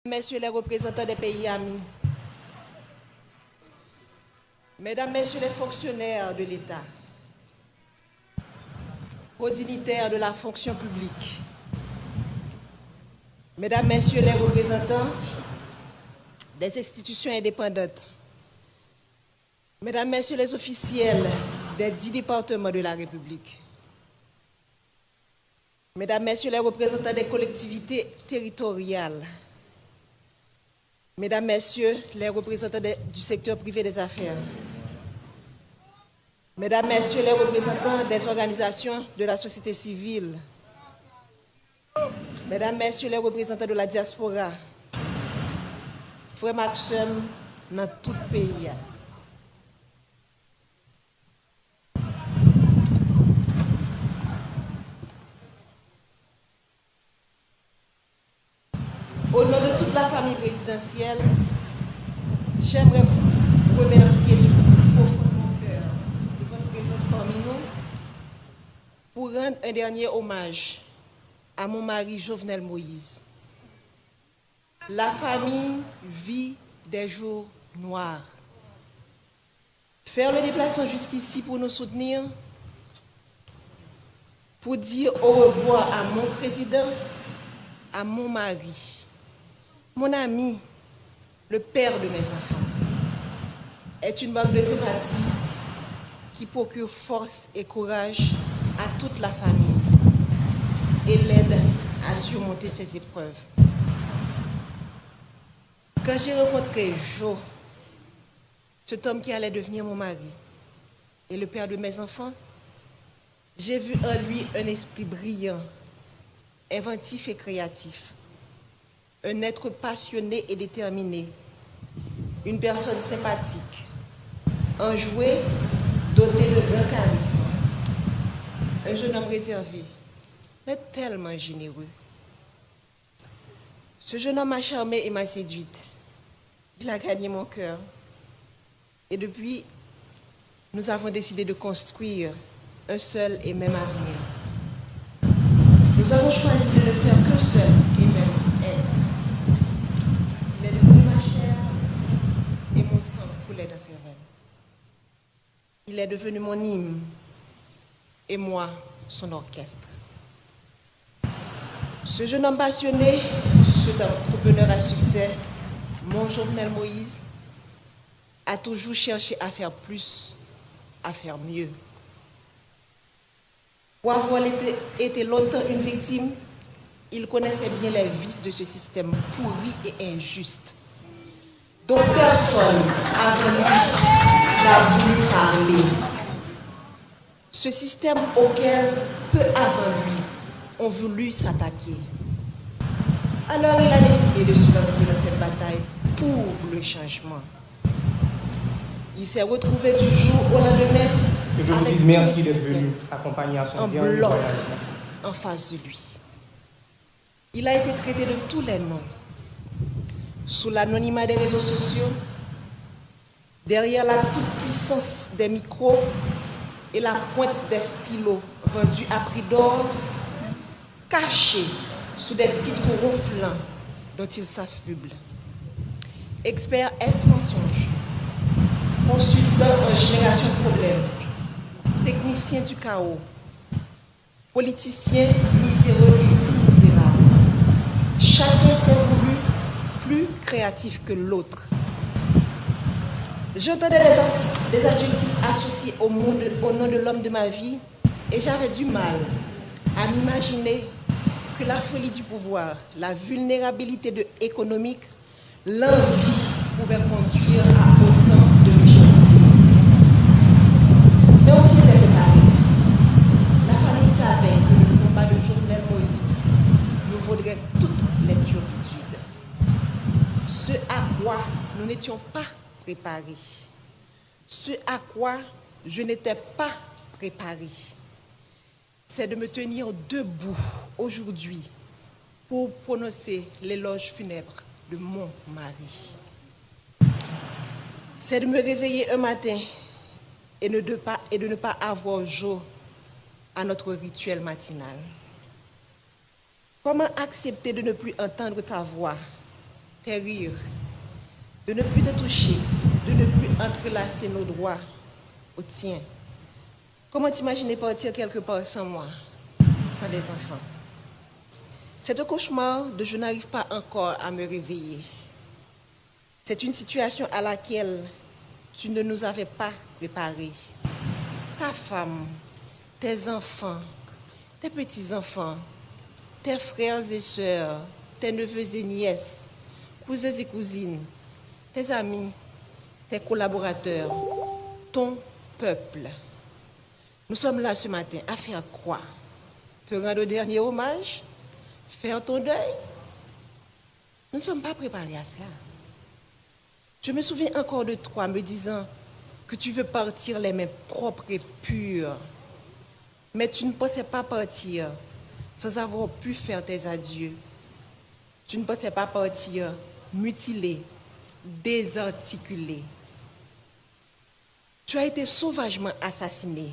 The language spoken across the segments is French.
Messieurs les représentants des pays amis, Mesdames, Messieurs les fonctionnaires de l'État, aux dignitaires de la fonction publique, Mesdames, Messieurs les représentants des institutions indépendantes, Mesdames, Messieurs les officiels des 10 départements de la République, Mesdames, Messieurs les représentants des collectivités territoriales, Mesdames, Messieurs les représentants du secteur privé des affaires, Mesdames, Messieurs les représentants des organisations de la société civile, Mesdames, Messieurs les représentants de la diaspora, frères Maxime dans tout le pays. Au nom de toute la famille présidentielle, j'aimerais vous remercier du profond de mon cœur de votre présence parmi nous pour rendre un dernier hommage à mon mari Jovenel Moïse. La famille vit des jours noirs. Faire le déplacement jusqu'ici pour nous soutenir, pour dire au revoir à mon président, à mon mari, mon ami, le père de mes enfants, est une marque de sympathie qui procure force et courage à toute la famille et l'aide à surmonter ces épreuves. Quand j'ai rencontré Jo, cet homme qui allait devenir mon mari et le père de mes enfants, j'ai vu en lui un esprit brillant, inventif et créatif, un être passionné et déterminé, une personne sympathique, enjoué, doté de grand charisme, un jeune homme réservé, mais tellement généreux. Ce jeune homme m'a charmée et m'a séduite. Il a gagné mon cœur. Et depuis, nous avons décidé de construire un seul et même avenir. Nous avons choisi de ne faire qu'un seul et même être. Il est devenu ma chair et mon sang coulait dans ses veines. Il est devenu mon hymne et moi, son orchestre. Ce jeune homme passionné, cet entrepreneur à succès, mon Jovenel Moïse, a toujours cherché à faire plus, à faire mieux. Pour avoir été longtemps une victime, il connaissait bien les vices de ce système pourri et injuste, dont personne avant lui n'a voulu parler. Ce système auquel peu avant lui ont voulu s'attaquer. Alors il a décidé de se lancer dans cette bataille pour le changement. Il s'est retrouvé du jour au lendemain. Que je vous dise merci d'être venu accompagner à son dernier bloc voyage. En face de lui. Il a été traité de tous les noms. Sous l'anonymat des réseaux sociaux, derrière la toute-puissance des micros et la pointe des stylos vendus à prix d'or, caché sous des titres ronflants dont il s'affuble. Expert S-mensonge, consultant en génération de problèmes, technicien du chaos, politicien miséreux et si misérable. Chacun s'est voulu plus créatif que l'autre. J'entendais des adjectifs associés au nom de l'homme de ma vie et j'avais du mal à m'imaginer que la folie du pouvoir, la vulnérabilité économique, l'envie pouvaient conduire à autant de méchanceté. Mais aussi était préparé. La famille savait que le combat de Jovenel Moïse nous vaudrait toutes les turpitudes. Ce à quoi nous n'étions pas préparés. Ce à quoi je n'étais pas préparée. C'est de me tenir debout aujourd'hui pour prononcer l'éloge funèbre de mon mari. C'est de me réveiller un matin et de ne pas avoir jour à notre rituel matinal. Comment accepter de ne plus entendre ta voix, tes rires, de ne plus te toucher, de ne plus entrelacer nos doigts aux tiens. Comment t'imaginer partir quelque part sans moi, sans des enfants? C'est un cauchemar dont je n'arrive pas encore à me réveiller. C'est une situation à laquelle tu ne nous avais pas préparés. Ta femme, tes enfants, tes petits-enfants, tes frères et sœurs, tes neveux et nièces, cousins et cousines, tes amis, tes collaborateurs, ton peuple. Nous sommes là ce matin à faire quoi? Te rendre au dernier hommage? Faire ton deuil? Nous ne sommes pas préparés à cela. Je me souviens encore de toi me disant que tu veux partir les mains propres et pures. Mais tu ne pensais pas partir sans avoir pu faire tes adieux. Tu ne pensais pas partir mutilé, désarticulé. Tu as été sauvagement assassiné,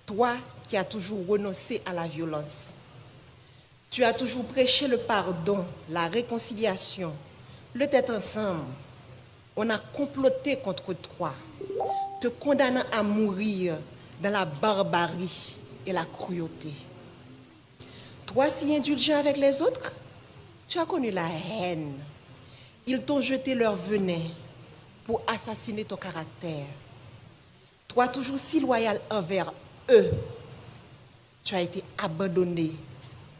toi qui as toujours renoncé à la violence. Tu as toujours prêché le pardon, la réconciliation, le tête ensemble. On a comploté contre toi, te condamnant à mourir dans la barbarie et la cruauté. Toi, si indulgent avec les autres, tu as connu la haine. Ils t'ont jeté leur venin pour assassiner ton caractère. Toi, toujours si loyal envers eux, tu as été abandonné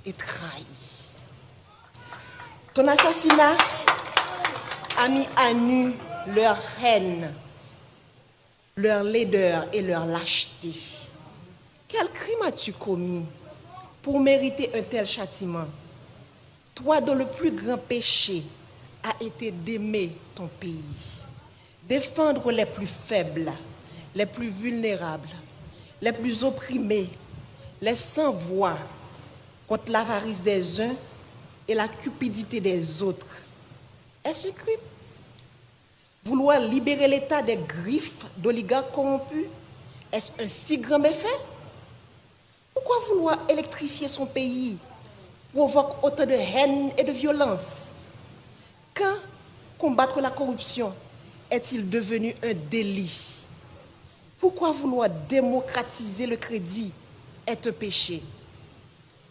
et trahi. Ton assassinat a mis à nu leur haine, leur laideur et leur lâcheté. Quel crime as-tu commis pour mériter un tel châtiment? Toi dont le plus grand péché a été d'aimer ton pays, défendre les plus faibles, les plus vulnérables, les plus opprimés, les sans-voix contre l'avarice des uns et la cupidité des autres. Est-ce un crime? Vouloir libérer l'État des griffes d'oligarques corrompus, est-ce un si grand méfait? Pourquoi vouloir électrifier son pays provoque autant de haine et de violence? Quand combattre la corruption est-il devenu un délit? Pourquoi vouloir démocratiser le crédit est un péché?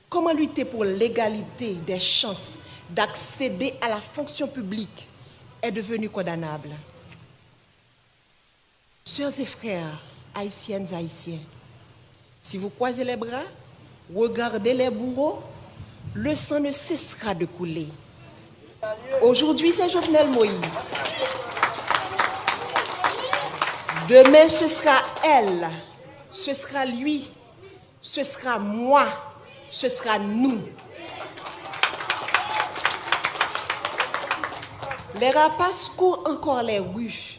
Comment lutter pour l'égalité des chances d'accéder à la fonction publique est devenu condamnable? Sœurs et frères, haïtiennes et haïtiens, si vous croisez les bras, regardez les bourreaux, le sang ne cessera de couler. Aujourd'hui, c'est Jovenel Moïse. Demain, ce sera elle, ce sera lui, ce sera moi, ce sera nous. Les rapaces courent encore les rues.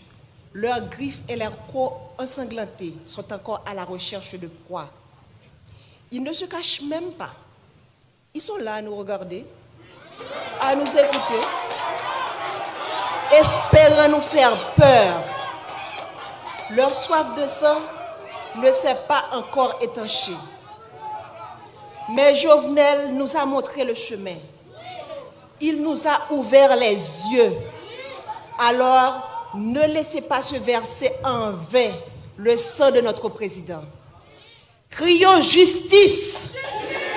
Leurs griffes et leurs crocs ensanglantés sont encore à la recherche de proie. Ils ne se cachent même pas. Ils sont là à nous regarder, à nous écouter, espérant nous faire peur. Leur soif de sang ne s'est pas encore étanchée. Mais Jovenel nous a montré le chemin. Il nous a ouvert les yeux. Alors, ne laissez pas se verser en vain le sang de notre président. Crions justice!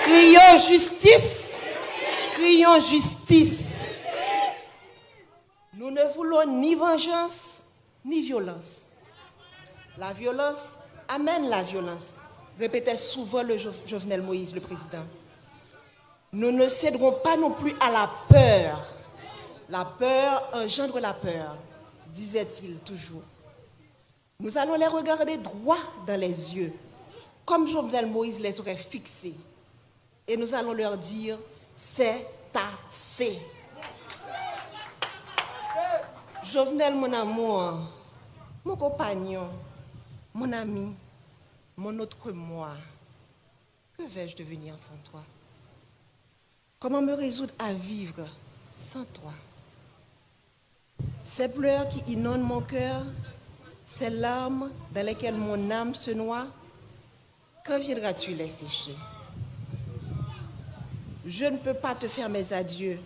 Crions justice! Crions justice! Nous ne voulons ni vengeance, ni violence. La violence amène la violence, répétait souvent le Jovenel Moïse, le président. Nous ne céderons pas non plus à la peur. La peur engendre la peur, disait-il toujours. Nous allons les regarder droit dans les yeux, comme Jovenel Moïse les aurait fixés. Et nous allons leur dire, c'est assez. Jovenel, mon amour, mon compagnon, mon ami, mon autre moi, que vais-je devenir sans toi? Comment me résoudre à vivre sans toi? Ces pleurs qui inondent mon cœur, ces larmes dans lesquelles mon âme se noie, quand viendras-tu les sécher? Je ne peux pas te faire mes adieux,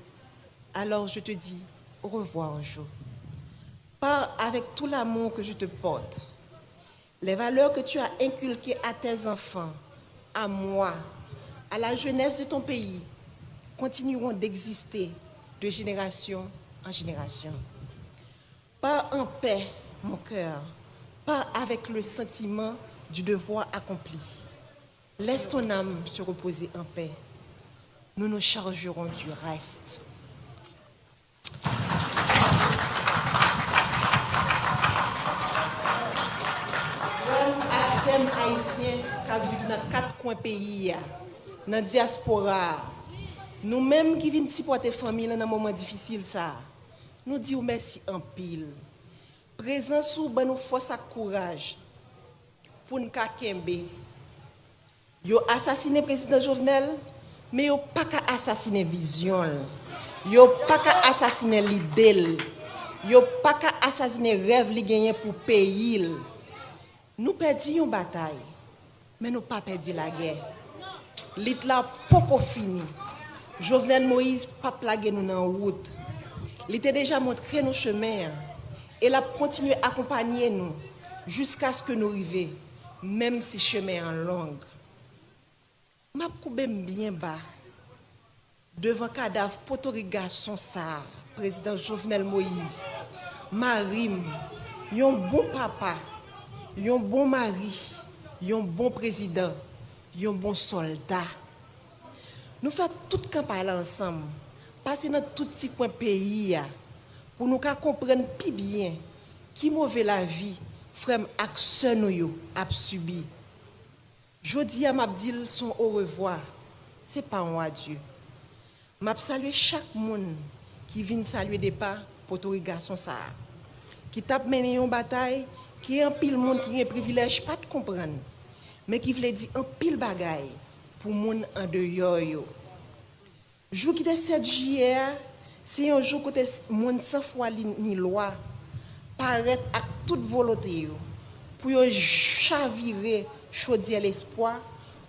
alors je te dis au revoir, Jo. Pars avec tout l'amour que je te porte. Les valeurs que tu as inculquées à tes enfants, à moi, à la jeunesse de ton pays, continueront d'exister de génération en génération. Pars en paix, mon cœur. Pars avec le sentiment du devoir accompli. Laisse ton âme se reposer en paix. Nous nous chargerons du reste. Aksem haïtien qui vivent dans 4 coins pays, dans la diaspora, nous-mêmes qui venons supporter la famille dans un moment difficile, nous disons merci en pile. Présence sous nous force et courage pour nous kembe. Yo assassiné le président Jovenel, mais yo pas qu'à assassiner vision. Yo pas qu'à assassiner l'idée. Yo pas qu'à assassiner rêve li gagné pour pays. Nous perdons une bataille, mais nous pas perdu la guerre. L'Itla pas fini. Jovenel Moïse pas plagué nous dans la route. Il était déjà montré nos chemins et il a continué à accompagner nous jusqu'à ce que nous arrivions, même si le chemin est long. Je suis bien bas devant le cadavre potorigasson ça, président Jovenel Moïse, Marim, un bon papa, un bon mari, un bon président, un bon soldat. Nous faisons toute campagne ensemble, passer dans tout petit coin pays pour nous comprendre plus bien qui mauvais la vie, frère ak sœur nous a subi. Jodi a m'a dit son au revoir, c'est pas un adieu. M'a salué chaque monde qui vient saluer des pas pour tout garçon ça. Qui tape mené une bataille, qui est un pile monde qui a un privilège pas de comprendre, mais qui veut dire un pile bagaille pour monde en dehors yo. Jour qui est 7 juillet, c'est un jour que monde sans foi ni loi paraît à toute volonté yo pour yo chavirer chaudier l'espoir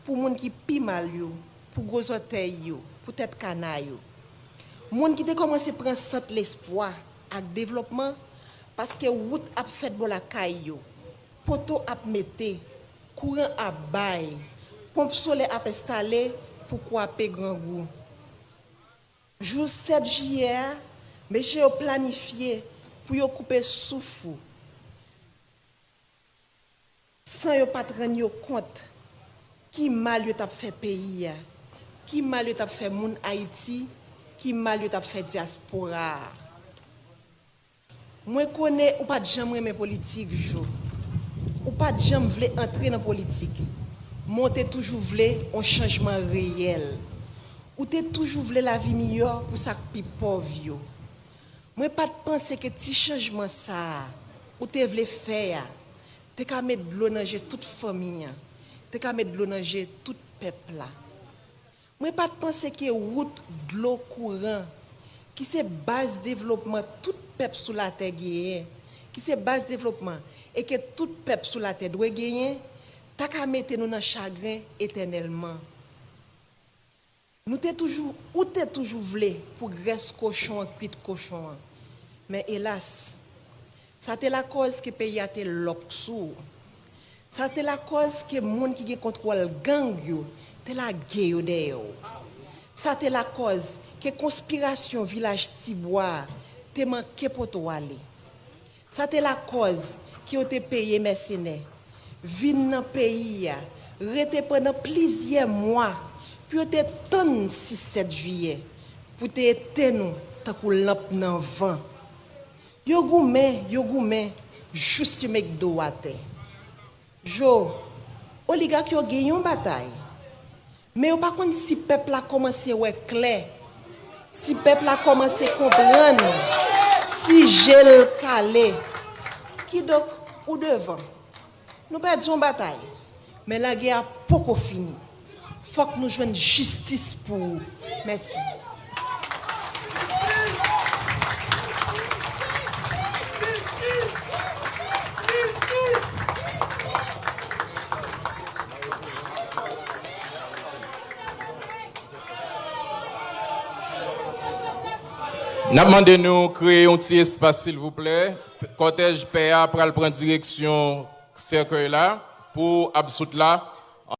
pour monde qui pi mal yo, pour gros orteil yo, pour tête canaille yo. Monde qui a commencé à prendre centre l'espoir avec développement parce que route a fait bon la caille yo, poteau a metté, courant a bail, pompe solaire a installé pour couper grand goût. Jour 7 juillet, monsieur a planifié pour yo couper souffle. Sans yo pas rendre compte qui mal yo t'a fait pays, qui mal yo t'a fait moun Haïti, qui mal yo t'a fait diaspora. Moi connais ou pas de jamais aimer politique jo. Ou pas de jamais vle entrer dans politique. Monter toujours vle un changement réel. Ou t'es toujours vle la vie meilleure pour ça pi pauvre yo. Moi pas de penser que petit changement ça ou t'es vle faire. T'es qu'à mettre de l'eau dans toute famille. T'es qu'à mettre de l'eau dans tout peuple là. Moi pas de penser que route de l'eau courant qui c'est base développement tout peuple sous la terre gagne, qui c'est base développement et que tout peuple sous la terre doit gagner, t'as qu'à mettre nous dans chagrin éternellement. Nous t'es toujours ou t'es toujours voulu pour graisse cochon cuit cochon. Mais hélas, ça c'est la cause que pays a été lock sous. Ça c'est la cause que monde qui contrôle gang yo, c'est la guerre d'ailleurs. Ça c'est la cause que conspiration village Tibois te manqué pour toi aller. Ça c'est la cause qui ont été payé mercenaires. Vinn dans pays rete pendant plusieurs mois puis te ton 6-7 juillet pour te éteindre nous tant que lampe dans vent. Yo goumen juste mek do wate. Jo oligarque yo gagné une bataille. Mais yo pas connait si peuple a commencé ouais clair. Si peuple a commencé à comprendre, si gel calé, qui donc ou devant, nous perdons une bataille, mais la guerre n'a pas fini. Il faut que nous jouions justice pour vous. Merci. N'a demandé nous créer un petit espace s'il vous plaît. Cortège PA pour prendre direction cercueil là pour absout là.